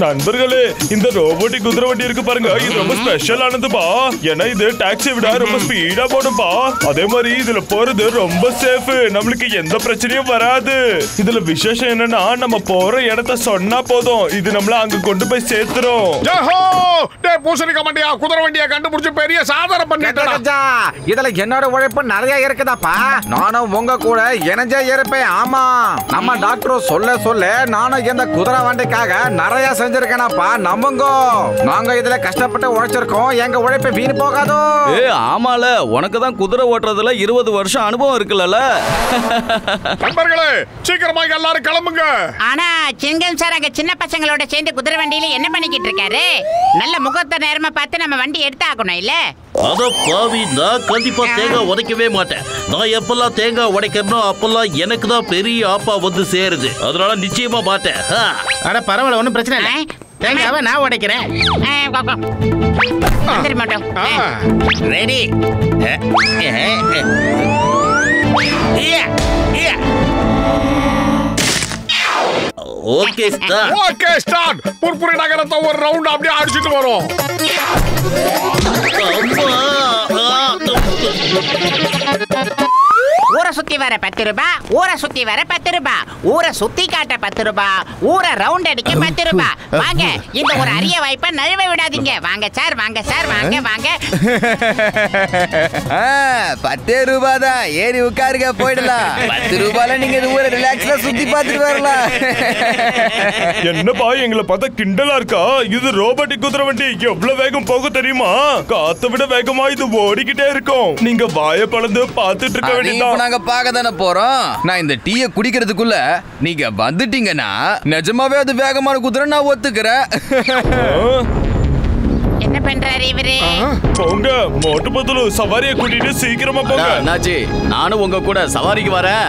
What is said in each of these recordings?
நண்பர்களே, இந்த ரோபோட்டிக் குதிரை வண்டி இருக்கு பாருங்க, இது ரொம்ப ஸ்பெஷல் ஆனதுப்பா. ஏன்னா இது டாக்ஸியை விட ரொம்ப ஸ்பீடா போடும்பா. அதே மாதிரி இதுல போறது ரொம்ப சேஃப், நம்மளுக்கு எந்த பிரச்சனையும் வராது. இதுல விசேஷம் என்னன்னா, நம்ம போற இடத்த சொன்னா போதும், இது நம்மள அங்க கொண்டு போய் சேர்த்துரும். பூசணிக்க மாட்டியா, குதிரை வண்டியை கண்டுபிடிச்சு பெரிய சாதனை பண்ணிட்டா. இதுல என்னோட உழைப்பு நிறைய இருக்குதாப்பா. நானும் உங்க கூட இணைஞ்சே இருப்பேன். ஆமா, நம்ம டாக்டர் சொல்ல சொல்ல நானும் இந்த குதிரை வண்டிக்காக நிறைய செஞ்சிருக்கேனாப்பா. நம்புங்க, நாங்க இதுல கஷ்டப்பட்டு உழைச்சிருக்கோம். எங்க உழைப்பு வீண் போகாதோ. ஆமால, உனக்கு தான் குதிரை ஓட்டுறதுல 20 வருஷம் அனுபவம் இருக்குல்ல. நண்பர்களே, சீக்கிரமா எல்லாரும் கிளம்புங்க. ஆனா சிங்கம் சார் அங்க சின்ன பசங்களோட சேர்ந்து குதிரை வண்டியில என்ன பண்ணிக்கிட்டு இருக்காரு? நல்ல முகத்தை நேரமா பார்த்து நம்ம வண்டி எடுத்து ஆகணும் இல்ல? அத பாவி, நான் கண்டிப்பா தேங்காய் உடைக்கவே மாட்டேன். நான் எப்பெல்லாம் தேங்காய் உடைக்கிறனோ அப்பெல்லாம் எனக்கு தான் பெரிய ஆப்பா வந்து சேருது. அதனால நிச்சயமா மாட்டேன். அட பரவாயில்ல, ஒன்றும் பிரச்சனை இல்லை. தேங்காவை நான் உடைக்கிறேன். Ready? Okay start. Okay start. புர்புரி நகரத்தை ஒரு ரவுண்ட் அப்படியே அடிச்சிட்டு வரோம். ஊரை சுத்தி வர 10 ரூபாய், ஊரை சுத்தி வர 10 ரூபாய், ஊரை சுத்தி காட்ட 10 ரூபாய், ஊரை ரவுண்ட் அடிக்க 10 ரூபாய். வாங்க, இந்த ஒரு அரிய வாய்ப்பை நழுவ விடாதீங்க. வாங்க சார், வாங்க சார், வாங்க வாங்க. 10 ரூபாய் தான், ஏறி உட்காருங்க, போயிடலாம். 10 ரூபாயில நீங்க இது ஊரை ரிலாக்ஸ்ல சுத்தி பார்த்துட்டு வரலாம். என்னப்பா எங்களை பார்த்தா கிண்டலா இருக்கா? இது ரோபோட்டிக் குதிரை வண்டி எவ்வளவு வேகம் போக தெரியுமா? காத்தை விட வேகமா இது ஓடிக்கிட்டே இருக்கும். நீங்க வாயை பழந்து பார்த்துட்டு இருக்க வேண்டியதான். நாங்க பார்க்க தானே போறோம். நான் இந்த டீயை குடிக்கிறதுக்குள்ள நீங்க வந்துட்டீங்கன்னா நிஜமாவே அது வேகமான குதிரை நான் ஒத்துக்கிறேன். என்ன பண்றாரு இவரு? போங்க, மோட்டு பத்தலு சவாரியை கூட்டிட்டு சீக்கிரமா போங்க. என்னாச்சு? நானும் உங்க கூட சவாரிக்கு வரேன்.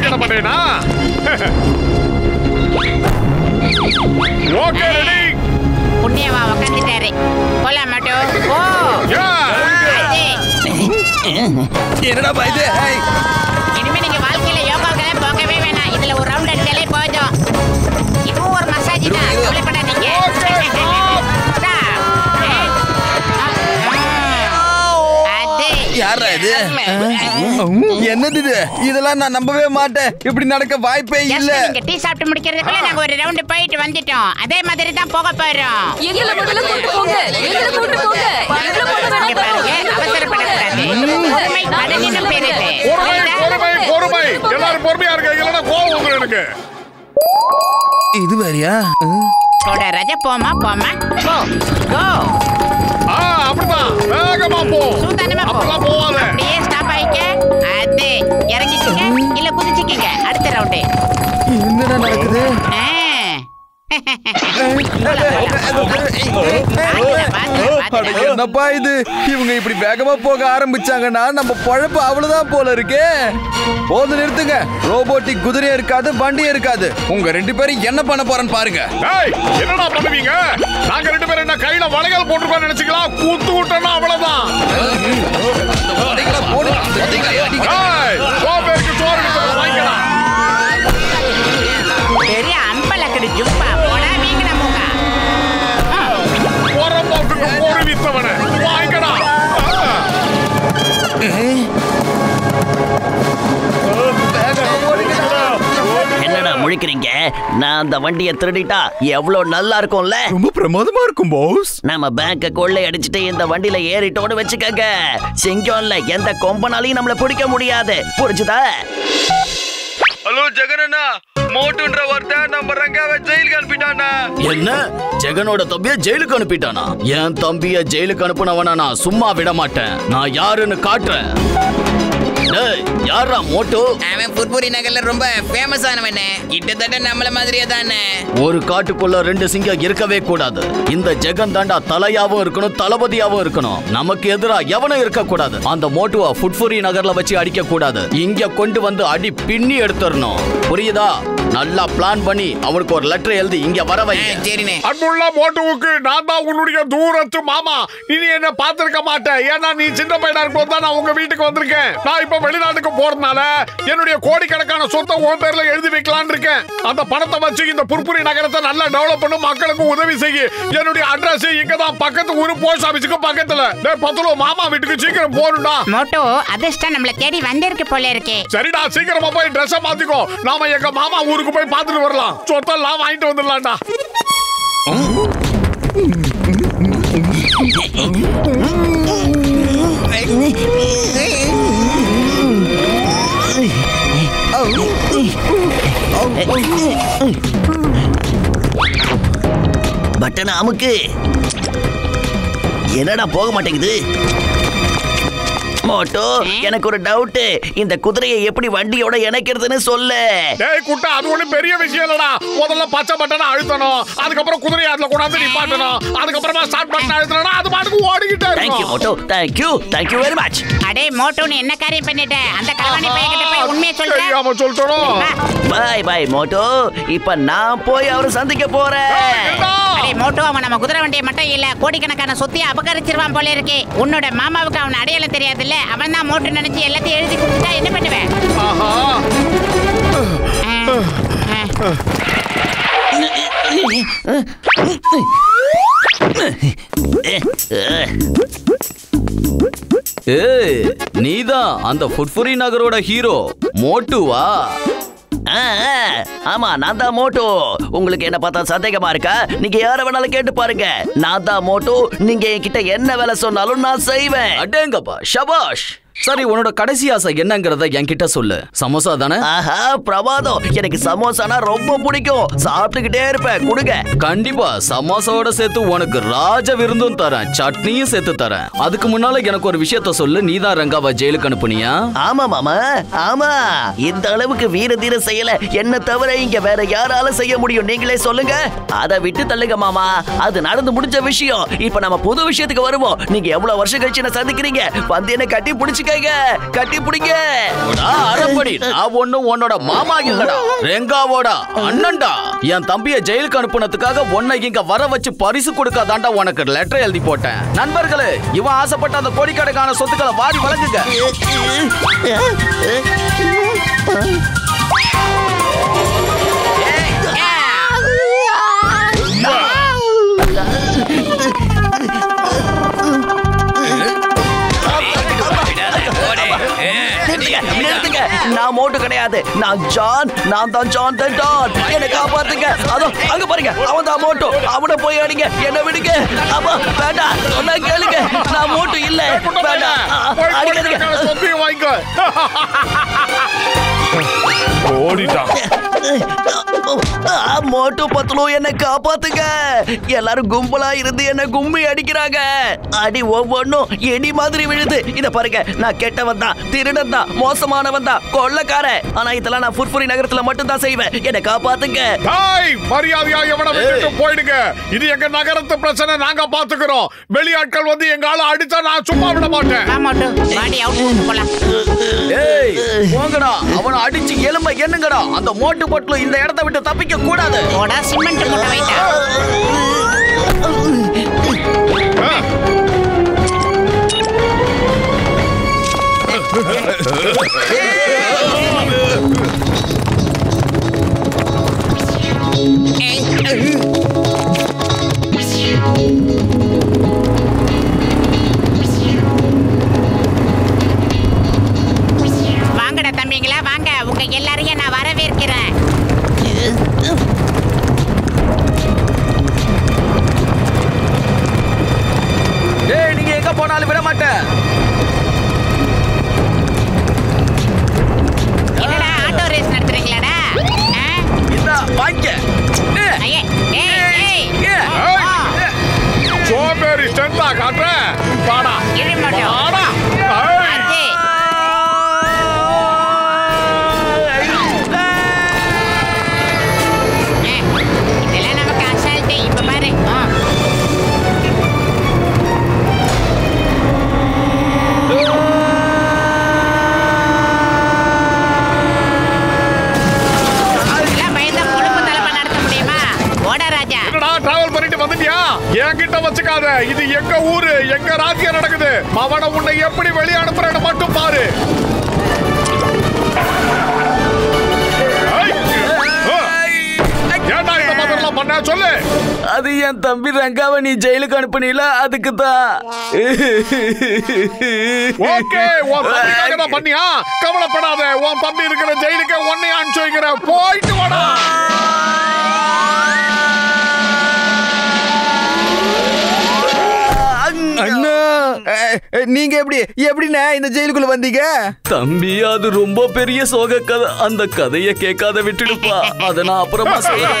என்ன பண்றேனா? Okay ready. புண்ணியவா உட்காந்துட்டாரு. போலாம் மட்டும். ஓ என்னடா பாய்து? இனிமே நீங்க வாழ்க்கையில யோகாவுக்கு போகவே வேணாம். இதுல ஒரு ரவுண்ட் அடிச்சாலே போதும். இதுவும் ஒரு மசாஜ் தான், கவலைப்படாதீங்க. யாரா இது? என்னது இது? இதெல்லாம் நான் நம்பவே மாட்டேன். இப்படி நடக்க வாய்ப்பே இல்ல. நீங்க டீ சாப்பிட்டு முடிக்கிறதுக்குள்ள நாங்க ஒரு ரவுண்ட் போயிட்டு வந்துட்டோம். அதே மாதிரி தான் போக போறோம். எங்களை முதல்ல கூட்டி போங்க. எங்களை கூட்டி போங்க. எங்களை போக இங்க பாருங்க, அவசரப்படக்கூடாது. பொறுமை கடனின்னு பேரு இது. பொறுமை. எல்லாரும் பொறுமையா இருங்க, இல்லனா கோவம் வந்துரும் எனக்கு. இது வேறயா? போட ராஜா, போமா போமா. போ கோ. அப்படிதான், வேகமா போ. சூதானமா போ. அப்பலாம் போவாத. அப்படியே ஸ்டாப் ஆயிக்க. அது இறங்கிக்கங்க இல்ல குதிச்சிக்கங்க. அடுத்த ரவுண்ட். என்னடா நடக்குது? என்னப்பா இது? இவங்க இப்படி வேகமா போக ஆரம்பிச்சாங்கன்னா நம்ம பழப்பு அவ்வளவுதான் போல இருக்கே. போது நிறுத்துங்க. ரோபோட்டிக் குதிரையும் இருக்காது, வண்டியும் இருக்காது. உங்க 2 பேரும் என்ன பண்ண போறேன்னு பாருங்க. என்னடா பண்ணுவீங்க? நாங்க 2 பேரும் என்ன கையில வளையல் போட்டுருக்கோம் நினைச்சுக்கலாம். கூத்து விட்டோம்னா அவ்வளவுதான். பெரிய அம்பலக்கடி ஜுப்பா போடா வீங்கடா மூங்க. போறம்போக்கு போரு வித்தவனே வாங்கடா. என்னடா முழிக்கிறீங்க? நான் அந்த வண்டியை திருடிட்டா எவ்வளவு நல்லா இருக்கும்ல? ரொம்ப பிரமாதமா இருக்கும் பாஸ். நம்ம பேங்க கொள்ளை அடிச்சுட்டு இந்த வண்டியில ஏறிட்டோன்னு வச்சுக்கங்க, சிங்கம்ல எந்த கொம்பனாலையும் நம்மள பிடிக்க முடியாது. புரிஞ்சுதா? ஹலோ ஜெகனண்ணா, மோட்டுன்ற ஒருத்தன் நம்ம ரங்காவை ஜெயிலுக்கு அனுப்பிட்டானா? என்ன? ஜெகனோட தம்பிய ஜெயிலுக்கு அனுப்பிட்டானா? என் தம்பிய ஜெயிலுக்கு அனுப்புனவனா நான் சும்மா விட மாட்டேன். நான் யாருன்னு காட்டுறேன். யாரா மோட்டு? அவன் புர்புரி நகர்ல ரொம்ப ஃபேமஸ் ஆனவனே. கிட்டத்தட்ட நம்மள மாதிரியே தானே. ஒரு காட்டுக்குள்ள 2 சிங்கம் இருக்கவே கூடாது. இந்த ஜெகன் தாண்டா தலையாவும் இருக்கணும், தளபதியாவும் இருக்கணும். நமக்கு எதிரா எவனும் இருக்க கூடாது. அந்த மோட்டுவா புர்புரி நகர்ல வச்சு அடிக்க கூடாது. இங்க கொண்டு வந்து அடி பின்னி எடுத்துறணும். புரியுதா? நல்லா பிளான் பண்ணி அவனுக்கு ஒரு லெட்டர் எழுதி இங்க வர வை. சரிண்ணே. அன்புள்ள மோட்டுவுக்கு நான் தான் உன்னுடைய தூரத்து மாமா. இனி என்ன பார்த்திருக்க மாட்டேன். ஏன்னா நீ சின்ன பையனா இருக்கும் தான் நான் உங்க வீட்டுக்கு வந்திருக்கேன். நான் இப்ப வெளிநாட்டுக்கு போறதுனால என்னுடைய கோடிக்கணக்கான சொத்தை உன் பேர்ல எழுதி வைக்கலான்னு இருக்கேன். அந்த பணத்தை வச்சு இந்த புர்புரி நகரத்தை நல்லா டெவலப் பண்ணி மக்களுக்கு உதவி செய்ய. என்னுடைய அட்ரஸ் இங்க தான் பக்கத்து ஊரு போஸ்ட் ஆபீஸ்க்கு பக்கத்துல. டேய் பத்துலோ மாமா வீட்டுக்கு சீக்கிரம் போறடா. மோட்டோ அதிர்ஷ்டம் நம்மள தேடி வந்திருக்கு போல இருக்கே. சரிடா சீக்கிரமா போய் Dress மாத்திக்கோ. நாம எங்க மாமா ஊருக்கு போய் பார்த்துட்டு வரலாம். சொத்தெல்லாம் வாங்கிட்டு வந்துடலாம்டா. பட்டன அமுக்கு. என்னடா போக மாட்டேங்குது? மோட்டோ, எனக்கு ஒரு டவுட். இந்த குதிரையை எப்படி வண்டியோட இணைக்கிறதுன்னு சொல்லு. டேய் குட்டா, அது ஒண்ணு பெரிய விஷயம் இல்லடா. முதல்ல பச்சை பட்டனை அழுத்தணும், அதுக்கப்புறம் குதிரையை அதுல கொண்டாந்து நிப்பாட்டணும், அதுக்கப்புறமா ஸ்டார்ட் பட்டன் அழுத்தணும், அது பாட்டுக்கு ஓடிக்கிட்டே இருக்கும். Thank you Moto, thank you very much. அடே மோட்டோ, நீ என்ன காரியம் பண்ணிட்ட? அந்த கலவாணி பையன்கிட்ட போய் உண்மையை சொல்ற. தெரியாம சொல்றோம். Bye Moto. இப்ப நான் போய் அவரை சந்திக்க போறேன். அடே மோட்டோ, அவன் நம்ம குதிரை வண்டியை மட்டும் இல்ல கோடிக்கணக்கான சொத்தையை அபகரிச்சிருவான் போல இருக்கு. உன்னோட மாமாவுக்கு அவன் அடையாளம் தெரியாதுல்ல. அவன் தான் மோட்டோ நினைச்சு எல்லாத்தையும் எழுதி கொடுத்துட்டா என்ன பண்ணுவேன்? நீதான் அந்த புர்புரி நகரோட ஹீரோ மோட்டுவா? ஆமா, நான் தான் மோட்டோ. உங்களுக்கு என்ன பார்த்தா சந்தேகமா இருக்கா? நீங்க யார வேணாலும் கேட்டு பாருங்க. நான் தான் மோட்டோ. நீங்க என்கிட்ட என்ன வேலை சொன்னாலும் நான் செய்வேன். அடேங்கப்பா, ஷபாஷ். சரி, உன்னோட கடைசி ஆசை என்னங்கறத என்கிட்ட சொல்லு. சமோசா தானே? ஆஹா, பிரமாதம். எனக்கு சமோசானா ரொம்ப பிடிக்கும். சாப்பிட்டுக்கிட்டே இருப்பேன். கொடுங்க. கண்டிப்பா சமோசாவோட சேர்த்து உனக்கு ராஜ விருந்தும் தரேன், சட்னியும் சேர்த்து தரேன். அதுக்கு முன்னால எனக்கு ஒரு விஷயத்த சொல்லு. நீதான் ரங்காவை ஜெயிலுக்கு அனுப்புனியா? ஆமா மாமா, ஆமா. இந்த அளவுக்கு வீர தீர செய்யல என்ன தவிர இங்க வேற யாரால செய்ய முடியும்? நீங்களே சொல்லுங்க. அதை விட்டு தள்ளுங்க மாமா, அது நடந்து முடிஞ்ச விஷயம். இப்ப நம்ம புது விஷயத்துக்கு வருவோம். நீங்க எவ்வளவு வருஷம் கழிச்சு என்ன சந்திக்கிறீங்க? வந்து என்ன கட்டி பிடிச்சு கட்டி பிடிங்க. அரப்படி, நான் ஒண்ணும் உன்னோட மாமா இல்லடா, ரெங்காவோட அண்ணன்டா. என் தம்பியை ஜெயிலுக்கு அனுப்புனதுக்காக உன்னை இங்க வர வச்சு பரிசு கொடுக்காதாண்டா உனக்கு லெட்டர் எழுதி போட்டேன். நண்பர்களே, இவன் ஆசைப்பட்ட அந்த கோடிக்கணக்கான சொத்துக்களை வாரி வழங்குங்க. நான் மோட்டு கிடையாது, நான் ஜான். நான் தான் ஜான் தி டான். என்ன காப்பாத்துங்க. அதோ அங்க பாருங்க, அவன் தான் மோட்டு. அவனை போய் அடிங்க, என்ன விடுங்க. அப்பா வேண்டாம், சொன்னா கேளுங்க. நான் மோட்டு இல்ல. வேண்டாம், அடிக்காதீங்க. சொத்தையும் வாங்கிக்கோ. ஓடிட்டான். மோட்டு பத்லு, என்ன காப்பாத்துங்க. எல்லாரும் கும்பலா இருந்து என்ன கும்மி அடிக்கிறாங்க. அடி ஒவ்வொன்னும் எடி மாதிரி விழுது. இத பாருங்க, நான் கெட்டவன் தான், திருடன் தான், மோசமானவன் தான், கொள்ளக்காரன். ஆனா இதெல்லாம் நான் புர்புரி நகரத்துல மட்டும் தான் செய்வேன். என்ன காப்பாத்துங்க. மரியாதையா எவனை விட்டுட்டு போயிடுங்க. இது எங்க நகரத்து பிரச்சனை, நாங்க பாத்துக்கிறோம். வெளியாட்கள் வந்து எங்க ஆளை அடிச்சா நான் சும்மா விட மாட்டேன். ஏய் போங்கடா, அவனை அடிச்சு எலும்ப என்னங்கடா. அந்த மோட்டு பட்லு இந்த இடத்தை விட்டு தப்பிக்க கூடாது. சிமெண்ட் மூட்டை வைட்டா. வாங்கடா தம்பிங்களா, வாங்க. உங்க எல்லாரையும் நான் வரவேற்கிறேன். ஏய், நீங்க எங்க போனாலும் விட மாட்டேன். என்னடா ஆட்டோ ரேஸ் நடத்துறீங்களாடா? இந்த வாங்க. ஐயே, ஏய். சோம்பேறி ஸ்ட்ரென்த்தா காட்டுறேன். பாடா. இழு மாட்டோம். பாடா. அதே. இதெல்லாம் நமக்கு அசால்ட்டு. இப்ப பாரு. எல்லாம் வச்சுக்காத. இது எங்க ஊரு, எங்க ராஜ்யம் நடக்குது. மவன உன்னை எப்படி வெளியே அனுப்புறேன்னு மட்டும் பாரு. ஏன்டா இந்த மாதிரிலாம் பண்ண சொல்லு. அது என் தம்பி ரங்காவை நீ ஜெயிலுக்கு அனுப்புனீல, அதுக்கு தான். ஓகே, உன் தம்பிக்காக தான் பண்ணியா? கவலைப்படாத, உன் தம்பி இருக்கிற ஜெயிலுக்கு உன்னை அனுப்பிச்சு வைக்கிறேன். போயிட்டு வாடா. அண்ணா, நீங்க எப்படிண்ணே இந்த ஜெயிலுக்குள்ள வந்தீங்க? தம்பி, அது ரொம்ப பெரிய சோக கதை. அந்த கதையை கேட்காத விட்டுடுப்பா. அதை நான் அப்புறமா சொல்றேன்.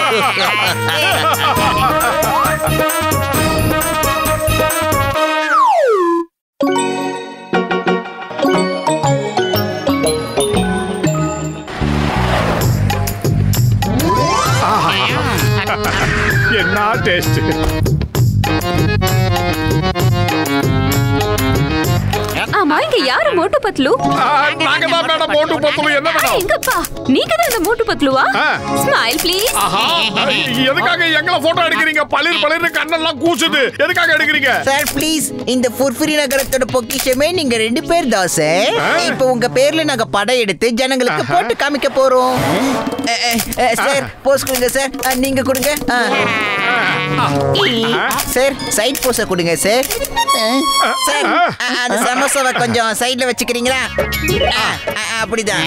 என்ன டேஸ்ட். ஆமா, இங்க யாரு மோட்டு பத்லு? நாங்க தான் மேடம் மோட்டு பத்லு. என்ன மேடம்? எங்கப்பா, நீங்க தான் இந்த மோட்டு பத்லுவா? Smile please. ஆஹா, எதுக்காக எங்களை போட்டோ எடுக்கிறீங்க? பளிர் பளிர்னு கண்ணெல்லாம் கூசுது. எதுக்காக எடுக்கிறீங்க? சார் ப்ளீஸ், இந்த ஃபுர்ஃபுரி நகரத்தோட பொக்கிஷமே நீங்க 2 பேர் தான் சார். இப்போ உங்க பேர்ல நாங்க படம் எடுத்து ஜனங்களுக்கு போட்டு காமிக்க போறோம். சார் போஸ் கொடுங்க சார். நீங்க கொடுங்க சார். சைட் போஸ கொடுங்க சார். சார் அந்த சமோசாவை கொஞ்சம் சைடுல வச்சுக்கிறீங்களா? அப்படிதான்.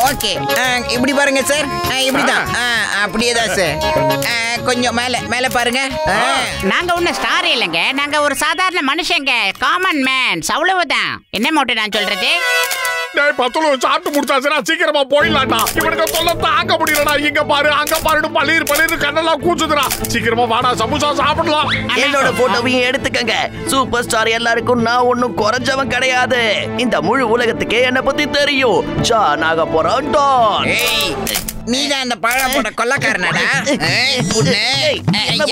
ஓகே, இப்படி பாருங்க சார். இப்படிதான், அப்படியே தான் சார். கொஞ்சம் மேல மேல பாருங்க. நாங்க ஒன்னும் ஸ்டார் இல்லைங்க, நாங்க ஒரு சாதாரண மனுஷங்க, காமன் மேன், அவ்வளவுதான். என்ன மோட்டு நான் சொல்றது? டேய் பத்லு, சாப்பிட்டு முடிச்சாச்சுனா சீக்கிரமா போயிடலாம்டா. இவனுக்கு தொல்லை தாங்க முடியலடா. இங்க பாரு, அங்க பாருன்னு பளிர் பளிர்னு கண்ணெல்லாம் கூச்சுதுடா. சீக்கிரமா வாடா, சமோசா சாப்பிடலாம். என்னோட போட்டோவையும் எடுத்துக்கங்க. சூப்பர் ஸ்டார் எல்லாருக்கும் நான் ஒன்னும் குறைஞ்சவன் கிடையாது. இந்த முழு உலகத்துக்கே என்ன பத்தி தெரியும். ஜான் ஆக போறான் டான். நீதான் அந்த பழப்போட கொள்ளக்காரனடா.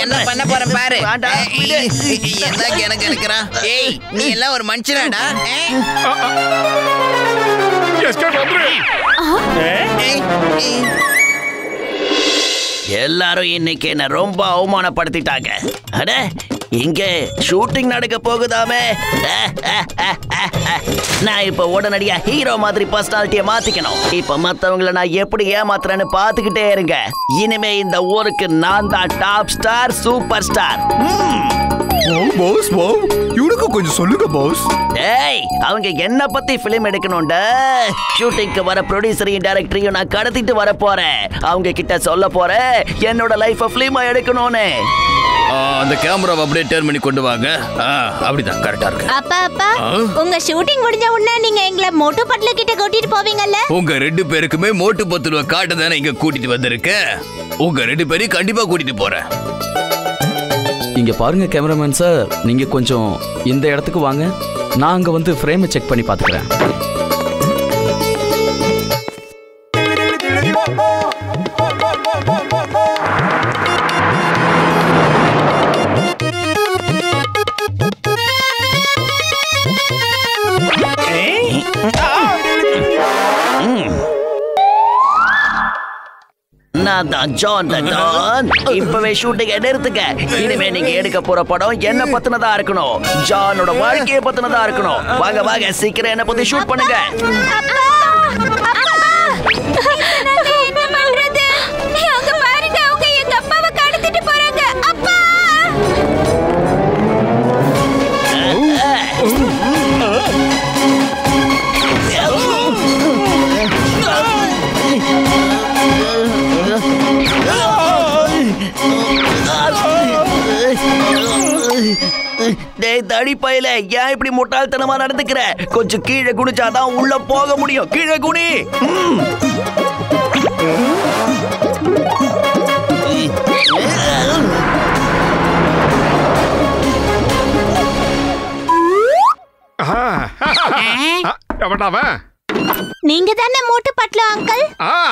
என்ன பண்ண போற பாரு. என்ன எனக்கு இருக்கிறான்? ஏய், நீ எல்லாம் ஒரு மனுஷனாடா. எல்லாரும் இன்னைக்கு என்ன ரொம்ப அவமானப்படுத்திட்டாங்க. அட, இங்க ஷூட்டிங் நடக்க போகுதாமே. நான் இப்ப உடனடியா ஹீரோ மாதிரி பர்சனாலிட்டியை மாத்திக்கணும். இப்ப மத்தவங்களை நான் எப்படி ஏமாத்துறேன்னு பாத்துக்கிட்டே இருங்க. இனிமே இந்த ஊருக்கு நான் தான் top star, superstar. Boss, இவனுக்கு கொஞ்சம் சொல்லுங்க பாஸ். டேய், அவங்க என்ன பத்தி பிலிம் எடுக்கணும்டா. ஷூட்டிங்க்கு வர ப்ரொடியூசரையும் டைரக்டரையும் நான் கடத்திட்டு வர போறேன். அவங்க கிட்ட சொல்ல போறேன் என்னோட லைஃபை பிலிமா எடுக்கணும்னு. அந்த கேமராவை அப்படியே டர்ன் பண்ணி கொண்டு வாங்க. அப்படிதான் கரெக்டா இருக்கு. அப்பா, உங்க ஷூட்டிங் முடிஞ்ச உடனே நீங்க எங்களை மோட்டு பட்ல கிட்ட கூட்டிட்டு போவீங்கல்ல? உங்க 2 பேருக்குமே மோட்டு பத்துருவ காட்ட தானே இங்க கூட்டிட்டு வந்திருக்கேன். உங்க 2 பேரையும் கண்டிப்பா கூட்டிட்டு போறேன். இங்க பாருங்க கேமராமேன் சார், நீங்க கொஞ்சம் இந்த இடத்துக்கு வாங்க. நான் அங்க வந்து ஃப்ரேமை செக் பண்ணி பாத்துக்கிறேன். நான் தான் ஜான் த டான். இப்பவே ஷூட்டிங் நிறுத்துங்க. இனிமே நீங்க எடுக்க போற படம் என்ன பத்தினதா இருக்கணும். ஜானோட வாழ்க்கையை பத்தினதா இருக்கணும். வாங்க வாங்க, சீக்கிரம் என்ன பத்தி ஷூட் பண்ணுங்க. என்ன பண்றது? அங்க பாருங்க, அவங்க எங்க அப்பாவை கடத்திட்டு போறாங்க. அப்பா! டேய் தடி பையல, ஏன் இப்படி முட்டாள்தனமா நடந்துக்கிற? கொஞ்சம் கீழே குனிச்சாதான் உள்ள போக முடியும். கீழே குனி. நீங்க தானே மோட்டு பட்லு அங்கிள்?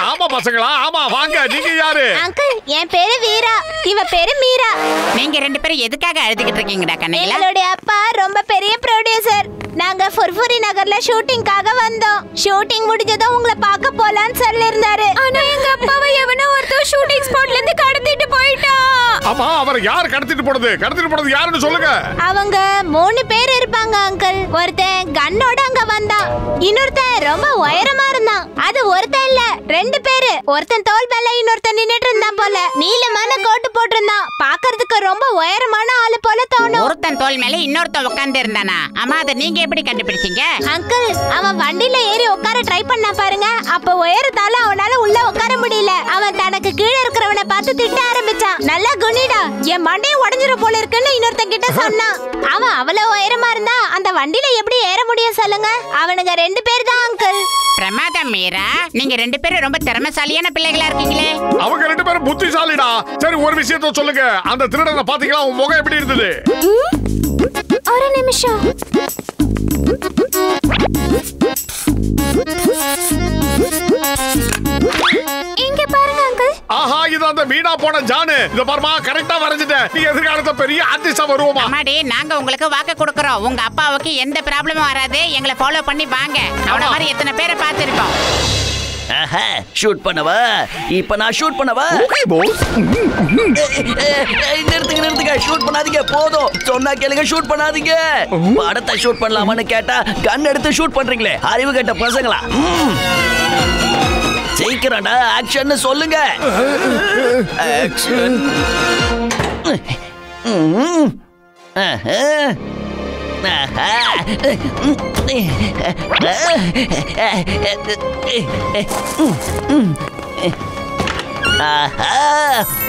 ஆமா பசங்களா, ஆமா வாங்க. நீங்க யாரு? அங்கிள், என் பேரு வீரா, இவ பேரு மீரா. நீங்க 2 பேரும் எதுக்காக அழுதுகிட்டு இருக்கீங்கடா கண்ணையில? எங்களுடைய அப்பா ரொம்ப பெரிய ப்ரொடியூசர். நாங்க ஃபுர்ஃபுரி நகர்ல ஷூட்டிங்காக வந்தோம். ஷூட்டிங் முடிஞ்சதும் உங்களை பார்க்க போலான்னு சொல்லிருந்தாரு. ஆனா எங்க அப்பாவை எவனோ ஒருத்தர் ஷூட்டிங் ஸ்பாட்ல இருந்து கடத்திட்டு போயிட்டான். அம்மா அவர் யார் கடத்திட்டு போனது? கடத்திட்டு போனது யாருன்னு சொல்லுங்க. அவங்க 3 பேர் இருப்பாங்க அங்கிள். ஒருத்தன் கண்ணோட அங்க வந்தான். இன்னொருத்தன் ரொம்ப உயரமா இருந்தான். அது ஒருத்தன் இல்ல 2 பேரு. ஒருத்தன் தோல் மேல இன்னொருத்தன் நின்னுட்டு இருந்தான் போல. நீலமான கோட்டு போட்டிருந்தான். பார்க்கிறதுக்கு ரொம்ப உயரமான ஆளு போல தோணும். ஒருத்தன் தோல் மேல இன்னொருத்தன் உட்கார்ந்து இருந்தானா? அம்மா அதை நீங்க எப்படி கண்டுபிடிச்சீங்க? அங்கிள் அவன் வண்டியில ஏறி உட்கார ட்ரை பண்ணா பாருங்க. அப்ப உயரத்தால அவனால உள்ள உட்கார முடியல. அவன் தனக்கு கீழே இருக்கிறவனை பார்த்து திட்ட ஆரம்பிச்சான். நல்லா குனிடா, என் மண்டையை உடைஞ்சிர போல இருக்குன்னு இன்னொருத்தன் கிட்ட சொன்னான். அவன் அவ்வளவு உயரமா இருந்தா அந்த வண்டியில எப்படி ஏற முடியும் சொல்லுங்க? அவனுங்க 2 பேர் தான் அங்கிள். பிரமாதம் மீரா, நீங்க 2 பேரும் ரொம்ப திறமைசாலியான பிள்ளைகளா இருக்கீங்களே. அவங்க 2 பேரும் புத்திசாலிடா. சரி ஒரு விஷயத்தை சொல்லுங்க, அந்த திருடனை பாத்தீங்களா? உன் முகம் எப்படி இருந்தது? ஒரு நிமிஷம். இங்க பாருங்க அங்கிள். ஆஹா, இது அந்த வீணா போன ஜானு. இத பாருமா, கரெக்ட்டா வரைஞ்சிட்டேன். நீ எதிர்காலத்துல பெரிய ஆர்டிஸ்டா வருவோமா? அம்மாடி, நாங்க உங்களுக்கு வாக்கு கொடுக்கறோம். உங்க அப்பாவுக்கு எந்த ப்ராப்ளமும் வராது. எங்களை ஃபாலோ பண்ணி வாங்க. அவன மாதிரி எத்தனை பேரை பார்த்திருக்கோம். ஷூட் பண்ணவா? இப்ப நான் ஷூட் பண்ணவா? நிறுத்துங்க, ஷூட் பண்ணாதீங்க. போதும், சொன்னா கேளுங்க, ஷூட் பண்ணாதீங்க. படத்தை ஷூட் பண்ணலாமான்னு கேட்டா கன் எடுத்து ஷூட் பண்றீங்களே, அறிவு கெட்ட பசங்களா? சீக்கிரம்டா, ஆக்ஷன் சொல்லுங்க. ஆக்ஷன்.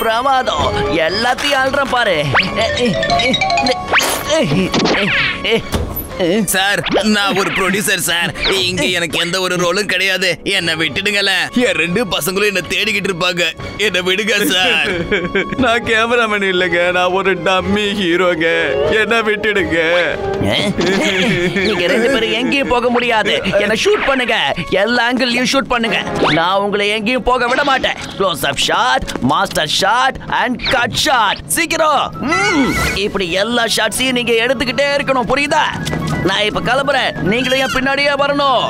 பிரமாதம், எல்லாத்தையும் ஆள்றேன் பாரு. சார், நான் ஒரு ப்ரொடியூசர் சார். இங்க எனக்கு எந்த ஒரு ரோலும் கிடையாது. என்ன விட்டுடுங்கள. என் 2 பசங்களும் என்ன தேடிக்கிட்டு இருப்பாங்க. என்ன விடுங்க சார். நான் கேமராமேன் இல்லைங்க, நான் ஒரு டம்மி ஹீரோங்க. என்ன விட்டுடுங்க. நீங்க 2 பேரும் எங்கேயும் போக முடியாது. என்ன ஷூட் பண்ணுங்க, எல்லா ஆங்கிள்லயும் ஷூட் பண்ணுங்க. நான் உங்களை எங்கேயும் போக விட மாட்டேன். Close up shot, master shot and cut shot. சீக்கிரம். இப்படி எல்லா ஷாட்ஸையும் நீங்க எடுத்துக்கிட்டே இருக்கணும், புரியுதா? நான் இப்ப கிளம்புறேன், நீங்களும் என் பின்னாடியே வரணும்.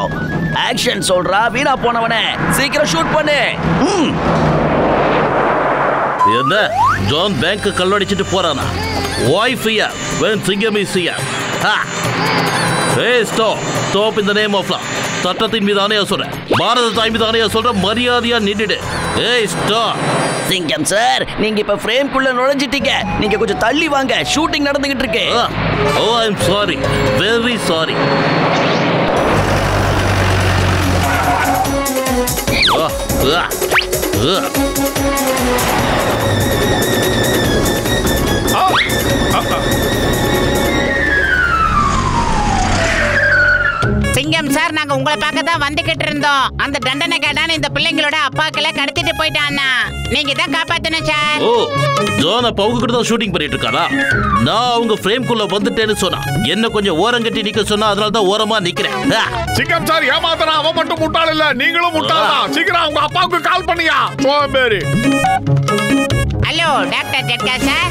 ஆக்ஷன் சொல்றா வீணா போனவனே, சீக்கிரம் ஷூட் பண்ணு. என்ன ஜான் பேங்க் கல்லடிச்சிட்டு போறானா? வைஃபியா when சிங்கம் is here. Hey, stop in the name of law. சட்டத்தின் மீது ஆணையா சொல்றேன், பாரத தாய் மீது ஆணையா சொல்றேன், மரியாதையா நின்னுடு. Hey, stop. சிங்கம் சார், நீங்க இப்ப ஃப்ரேம்க்குள்ள நுழைஞ்சிட்டீங்க. நீங்க கொஞ்சம் தள்ளி வாங்க, ஷூட்டிங் நடந்துகிட்டு இருக்கு. Oh, I'm sorry, very sorry. சிங்கம் சார், நாங்க உங்களை பார்க்க தான் வந்துகிட்டு இருந்தோம். அந்த தண்டனை கேட்டான இந்த பிள்ளைங்களோட அப்பாக்களை கடத்திட்டு போயிட்டானா. நீங்க தான் காப்பாத்தணும் சார். ஓ, ஜான் அப்ப அவங்க கிட்ட தான் ஷூட்டிங் பண்ணிட்டு இருக்காரா? நான் அவங்க ஃப்ரேம்குள்ள வந்துட்டேன்னு சொன்னா என்ன கொஞ்சம் ஓரம் கட்டி நிக்க சொன்னா, அதனால தான் ஓரமா நிக்கிறேன். சிங்கம் சார் ஏமாத்தனா, அவன் மட்டும் முட்டாள் இல்ல, நீங்களும் முட்டாள் தான். சீக்கிரம் உங்க அப்பாவுக்கு கால் பண்ணியா. சோம்பேறி. ஹலோ டாக்டர் ஜட்கா சார்.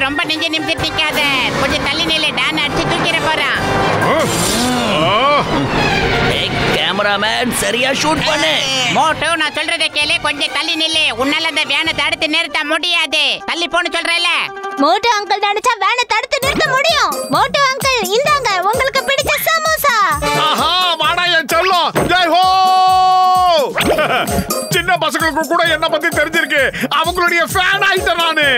ரொம்ப நெஞ்ச நிமித்திட்டு நிக்காத, கொஞ்சம் தள்ளி நில்லு. டான் அடிச்சு தூக்கிற போறான். கேமராமேன் சரியா ஷூட் பண்ணு. மோட்டோ, நான் சொல்றதை கேளு, கொஞ்சம் தள்ளி நில்லு. உன்னால அந்த வேனை தடுத்து நிறுத்த முடியாது. தள்ளி போன்னு சொல்றேல. மோட்டோ அங்கிள் நினைச்சா வேனை தடுத்து நிறுத்த முடியும். மோட்டோ அங்கிள், இந்தாங்க உங்களுக்கு பிடிச்ச சமோசா. ஆஹா, வாடா என் செல்லம். ஜெய் ஹோ. சின்ன பசங்களுக்கு கூட என்ன பத்தி தெரிஞ்சிருக்கு. அவங்களுடைய ஃபேன் ஆயிட்டேன் நானு.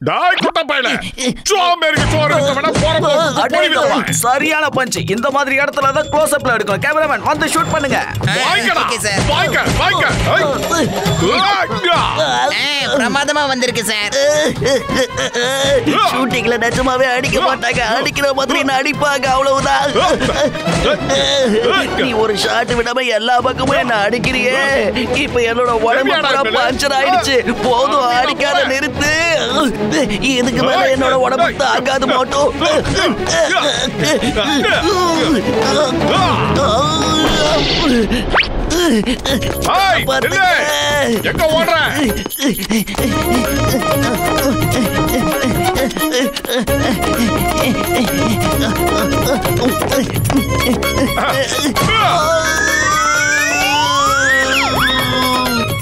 டாய் குட்ட பையல சோம்பேறிக்கு சோறு வித்தவன போற சரியான பஞ்ச். இந்த மாதிரி இடத்துல தான் க்ளோஸ் அப்ல எடுக்கணும். கேமராமேன் வந்து ஷூட் பண்ணுங்க. Okay sir. வாங்க. பிரமாதமா வந்திருக்கு சார். ஷூட்டிங்ல நிஜமாவே அடிக்க மாட்டாங்க, அடிக்கிற மாதிரி அடிப்பாங்க, அவ்வளவுதான். நீ ஒரு ஷாட் விடாம எல்லா பக்கமும் என்ன அடிக்கிறியே. இப்ப என்னோட உடம்பு பஞ்சர் ஆயிடுச்சு. போதும், அடிக்காத நிறுத்து. இதுக்கு மேல என்னோட உடம்பு தாங்காது மாட்டோம். எங்க ஓடுற?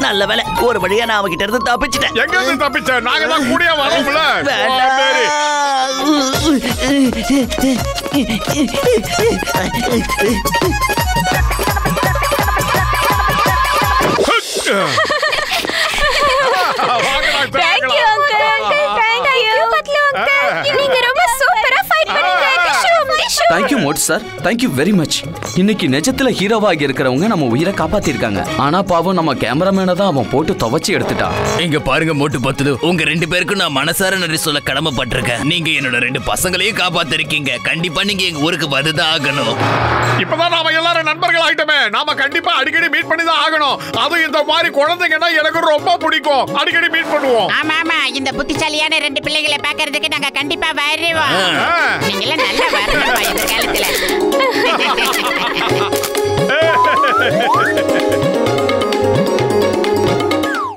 நல்ல வேலை, ஒரு வழியா நான் அவகிட்ட இருந்து தப்பிச்சிட்டேன். எங்க இருந்து தப்பிச்ச? நாங்க தான் கூடிய வரோம்ல. தேங்க்யூ மோட் சார், தேங்க்யூ வெரி மச். இன்னைக்கு நிஜத்துல ஹீரோவாகி இருக்கிறவங்க நம்ம உயிரை காப்பாத்திருக்காங்க. ஆனா பாவம் நம்ம கேமராமேனை தான் அவன் போட்டு துவச்சி எடுத்துட்டான். இங்க பாருங்க மோட்டு பத்துலு, உங்க 2 பேருக்கும் நான் மனசார நன்றி சொல்ல கடமைப்பட்டிருக்கேன். நீங்க என்னோட 2 பசங்களையும் காப்பாத்திருக்கீங்க. கண்டிப்பா நீங்க எங்க ஊருக்கு வந்துதான் ஆகணும். இப்பதான் நாம எல்லாரும் நண்பர்கள் ஆயிட்டோமே, நாம கண்டிப்பா அடிக்கடி மீட் பண்ணி தான் ஆகணும். அது இந்த மாதிரி குழந்தைங்கன்னா எனக்கு ரொம்ப பிடிக்கும். அடிக்கடி மீட் பண்ணுவோம். ஆமா, இந்த புத்திசாலியான 2 பிள்ளைகளை பார்க்கிறதுக்கு நாங்க கண்டிப்பா வருவோம். நீங்க எல்லாம் நல்லா வரணும் இந்த காலத்துல.